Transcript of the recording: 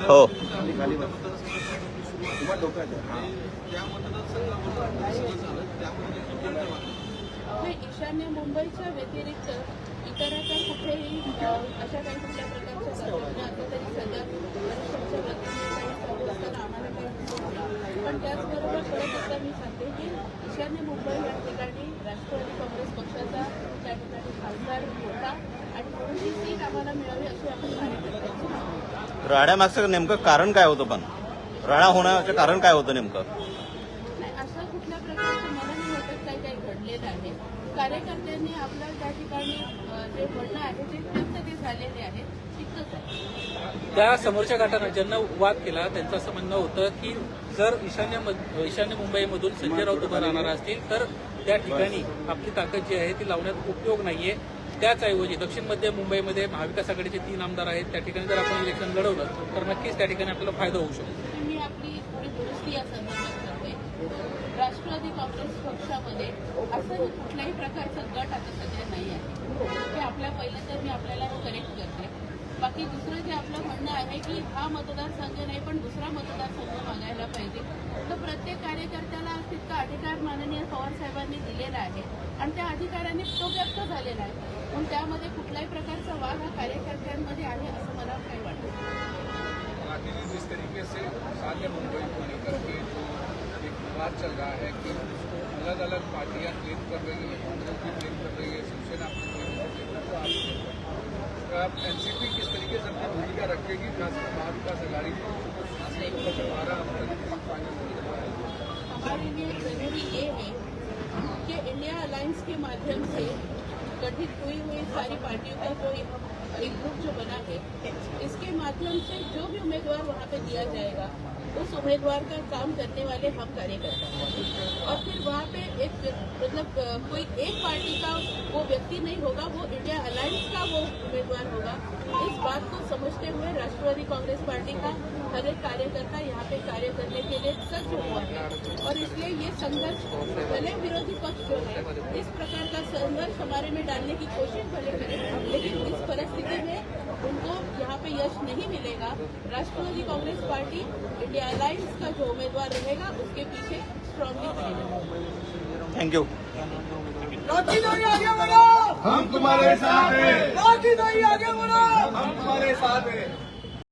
हो ईशान्य मुंबईच्या व्यतिरिक्त इतरत्र कुठेही अशा काही कुठल्या प्रकारच्या घटना असल्या तरी सध्या वरिष्ठांच्या वतीने आम्हाला काही पण त्याचबरोबर परत एकदा मी सांगते की ईशान्य मुंबई या ठिकाणी राष्ट्रवादी काँग्रेस पक्षाचा त्या ठिकाणी खासदार होता आणि म्हणून ही सीट आम्हाला मिळावी अशी आपण कार्यकर्त्यांची राड्यामागचं नेमकं कारण काय होतं? पण राडा होण्याचं कारण काय होतं नेमकं? अशा कुठल्या प्रकारचं मला नाही वाटत काही घडलेलं आहे. कार्यकर्त्यांनी आपलं त्या ठिकाणी जे म्हणणं आहे ते व्यक्त ते झालेले आहे इतकंच आहे. त्या समोरच्या गटानं ज्यांना वाद केला त्यांचं असं म्हणणं होतं की जर ईशान्य मुंबईमधून संजय राऊत उभं राहणार असतील तर त्या ठिकाणी आपली ताकद जी आहे ती लावण्यात उपयोग नाहीये. त्याचऐवजी दक्षिण मध्य मुंबईमध्ये महाविकास आघाडीचे 3 आमदार आहेत. त्या ठिकाणी जर आपण इलेक्शन लढवलं तर नक्कीच त्या ठिकाणी आपल्याला फायदा होऊ शकतो. मी आपली थोडी दुरुस्ती या संदर्भात करते. राष्ट्रवादी काँग्रेस पक्षामध्ये असं कुठल्याही प्रकारचं गट आता सध्या नाही आहे. ते आपल्या पहिलं तर मी आपल्याला करेक्ट करते. बाकी दुसरं जे आपलं म्हणणं आहे की हा मतदारसंघ नाही पण दुसरा मतदारसंघ मागायला पाहिजे तर प्रत्येक कार्यकर्त्याला तितका अधिकार माननीय पवार साहेबांनी दिलेला आहे आणि त्या अधिकाराने तो व्यक्त झालेला आहे. पण त्यामध्ये कुठल्याही प्रकारचा वाद हा कार्यकर्त्यांमध्ये आहे असं मला काही वाटतं. जिस तरीके से ईशान्य मुंबई को लेकर के जो एक विवाद चल रहा है कि उसको अलग अलग पार्टियां क्लेम कर रही है, कांग्रेस भी क्लेम कर रही है, शिवसेना एनसीपी किस तरीके से अपनी भूमिका रखेगी, खासकर महाविकास आघाड़ी हमारे लिए जरूरी ये है कि इंडिया अलायंस के माध्यम से गठित हुई सारी पार्टियों का जो एक ग्रुप जो बना है इसके माध्यम से जो भी उम्मीदवार वहाँ पे दिया जाएगा उस उम्मीदवार का काम करने वाले हम कार्यकर्ता हैं और फिर वहाँ पे एक मतलब कोई एक पार्टी का वो व्यक्ति नहीं होगा, वो इंडिया अलायंस का वो उम्मीदवार होगा. इस बात को समझते हुए राष्ट्रवादी कांग्रेस पार्टी का हर एक कार्यकर्ता यहाँ पे कार्य करने के लिए सज्ज हुआ है और इसलिए ये संघर्ष भले विरोधी पक्ष जो है इस प्रकार का संघर्ष हमारे में डालने की कोशिश भले करें लेकिन इस परिस्थिति में उनको यहाँ पे यश नहीं मिलेगा. Rashtrawadi Congress party India alliance का जो उम्मीदवार रहेगा उसके पीछे स्ट्रांगली खड़े. Thank you. हम तुम्हारे साथ हैं. आगे बढ़ो. हम तुम्हारे साथ हैं.